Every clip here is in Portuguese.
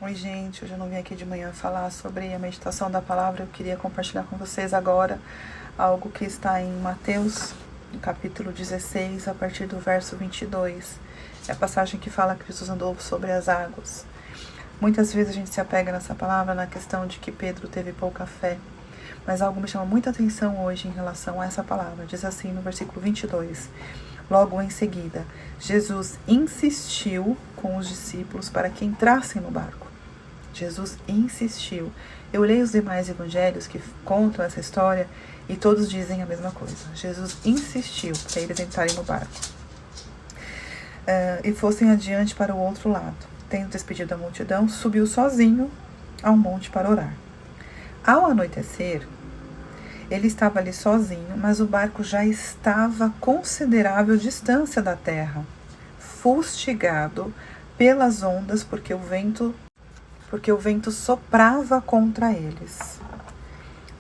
Oi, gente, hoje eu não vim aqui de manhã falar sobre a meditação da palavra. Eu queria compartilhar com vocês agora algo que está em Mateus, no capítulo 16, a partir do verso 22. É a passagem que fala que Jesus andou sobre as águas. Muitas vezes a gente se apega nessa palavra na questão de que Pedro teve pouca fé, mas algo me chama muita atenção hoje em relação a essa palavra. Diz assim no versículo 22. Logo em seguida, Jesus insistiu com os discípulos para que entrassem no barco. Jesus insistiu. Eu olhei os demais evangelhos que contam essa história e todos dizem a mesma coisa. Jesus insistiu para eles entrarem no barco e fossem adiante para o outro lado. Tendo despedido a multidão, subiu sozinho ao monte para orar. Ao anoitecer, ele estava ali sozinho, mas o barco já estava a considerável distância da terra, fustigado pelas ondas, porque o vento soprava contra eles.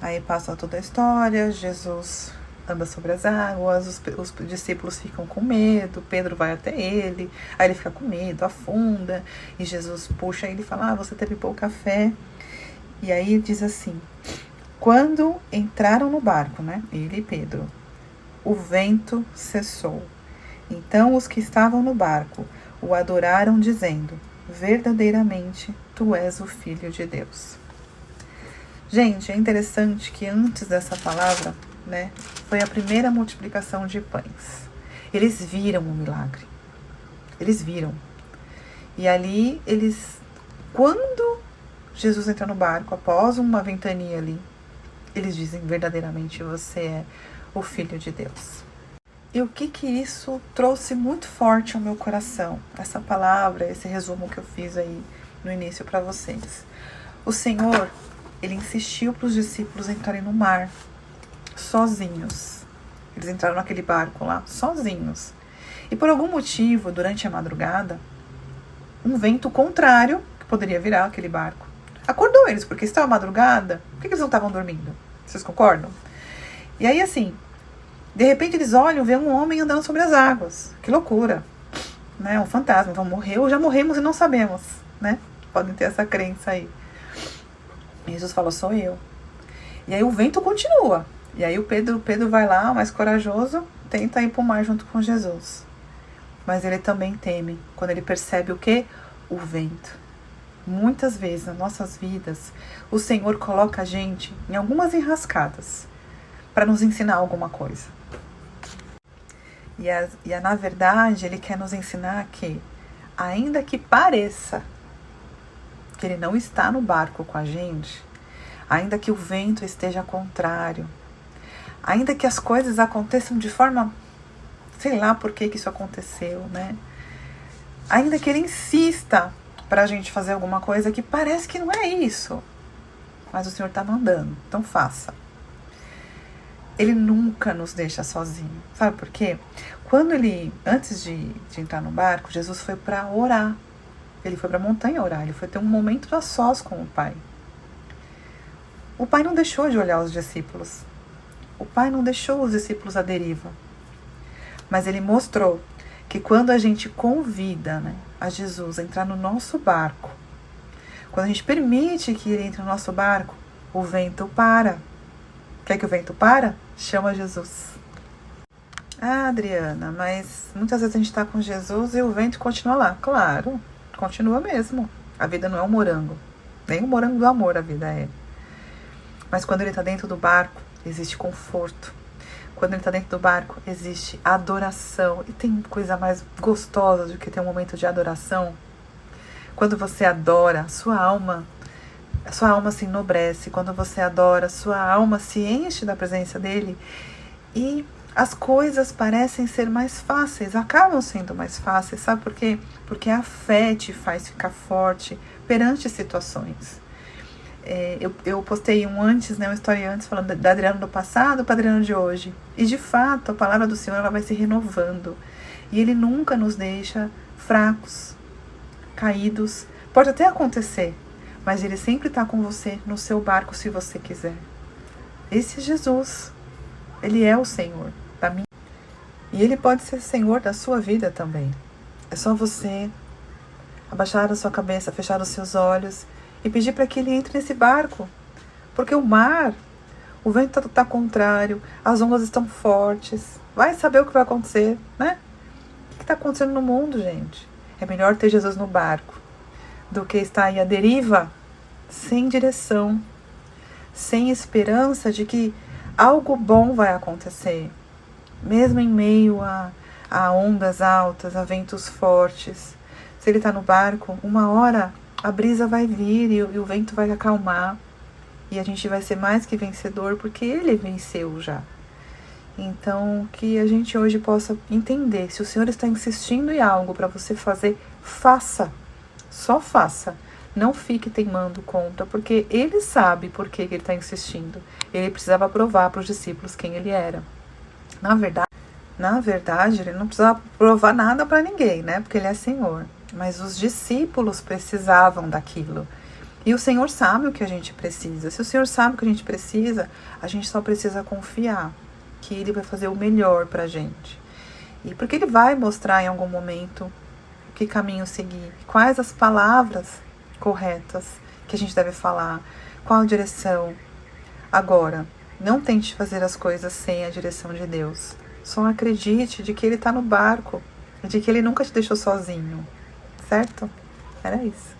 Aí passa toda a história, Jesus anda sobre as águas, os discípulos ficam com medo, Pedro vai até ele, aí ele fica com medo, afunda, e Jesus puxa ele e fala, você teve pouca fé. E aí diz assim, quando entraram no barco, ele e Pedro, o vento cessou. Então os que estavam no barco o adoraram, dizendo, verdadeiramente, tu és o Filho de Deus. Gente, é interessante que antes dessa palavra, foi a primeira multiplicação de pães. Eles viram o milagre. Eles viram. E ali, quando Jesus entra no barco, após uma ventania ali, eles dizem, verdadeiramente, você é o Filho de Deus. E o que isso trouxe muito forte ao meu coração? Essa palavra, esse resumo que eu fiz aí no início para vocês. O Senhor, ele insistiu para os discípulos entrarem no mar, sozinhos. Eles entraram naquele barco lá, sozinhos. E por algum motivo, durante a madrugada, um vento contrário, que poderia virar aquele barco, acordou eles, porque estava madrugada. Por que eles não estavam dormindo? Vocês concordam? E aí, assim, de repente eles olham, vê um homem andando sobre as águas. Que loucura, um fantasma, vão morrer ou já morremos e não sabemos, Podem ter essa crença aí. E Jesus falou, sou eu. E aí o vento continua. E aí o Pedro vai lá, mais corajoso, tenta ir para o mar junto com Jesus. Mas ele também teme quando ele percebe o quê? O vento. Muitas vezes nas nossas vidas, o Senhor coloca a gente em algumas enrascadas para nos ensinar alguma coisa. E na verdade, ele quer nos ensinar que, ainda que pareça que ele não está no barco com a gente, ainda que o vento esteja contrário, ainda que as coisas aconteçam de forma, sei lá por que isso aconteceu, ainda que ele insista para a gente fazer alguma coisa que parece que não é isso, mas o Senhor está mandando, então faça. Ele nunca nos deixa sozinho, sabe por quê? Antes de entrar no barco, Jesus foi para orar. Ele foi para a montanha orar, ele foi ter um momento a sós com o Pai. O Pai não deixou de olhar os discípulos. O Pai não deixou os discípulos à deriva. Mas ele mostrou que quando a gente convida a Jesus a entrar no nosso barco, quando a gente permite que ele entre no nosso barco, o vento para. Quer que o vento para? Chama Jesus. Ah, Adriana, mas muitas vezes a gente está com Jesus e o vento continua lá. Claro, continua mesmo. A vida não é um morango. Nem um morango do amor a vida é. Mas quando ele está dentro do barco, existe conforto. Quando ele está dentro do barco, existe adoração. E tem coisa mais gostosa do que ter um momento de adoração? Quando você adora, sua alma se enobrece. Quando você adora, sua alma se enche da presença dele. E as coisas parecem ser mais fáceis, acabam sendo mais fáceis. Sabe por quê? Porque a fé te faz ficar forte perante situações. Eu postei uma história antes, falando da Adriana do passado para a Adriana de hoje. E de fato, a palavra do Senhor ela vai se renovando. E Ele nunca nos deixa fracos, caídos. Pode até acontecer, mas Ele sempre está com você no seu barco se você quiser. Esse é Jesus. Ele é o Senhor da minha. E Ele pode ser Senhor da sua vida também. É só você abaixar a sua cabeça, fechar os seus olhos e pedir para que ele entre nesse barco. Porque o mar, o vento está contrário, as ondas estão fortes. Vai saber o que vai acontecer, né? O que está acontecendo no mundo, gente? É melhor ter Jesus no barco do que estar aí à deriva, sem direção, sem esperança de que algo bom vai acontecer. Mesmo em meio a ondas altas, a ventos fortes. Se ele está no barco, uma hora a brisa vai vir e o vento vai acalmar. E a gente vai ser mais que vencedor, porque ele venceu já. Então, que a gente hoje possa entender, se o Senhor está insistindo em algo para você fazer, faça. Só faça. Não fique teimando contra, porque ele sabe por que ele está insistindo. Ele precisava provar para os discípulos quem ele era. Na verdade, ele não precisava provar nada para ninguém, né? Porque ele é Senhor. Mas os discípulos precisavam daquilo. E o Senhor sabe o que a gente precisa. Se o Senhor sabe o que a gente só precisa confiar que Ele vai fazer o melhor pra gente. E porque Ele vai mostrar em algum momento que caminho seguir, quais as palavras corretas que a gente deve falar, qual a direção. Agora, não tente fazer as coisas sem a direção de Deus. Só acredite de que Ele está no barco, de que Ele nunca te deixou sozinho. Certo? Era isso.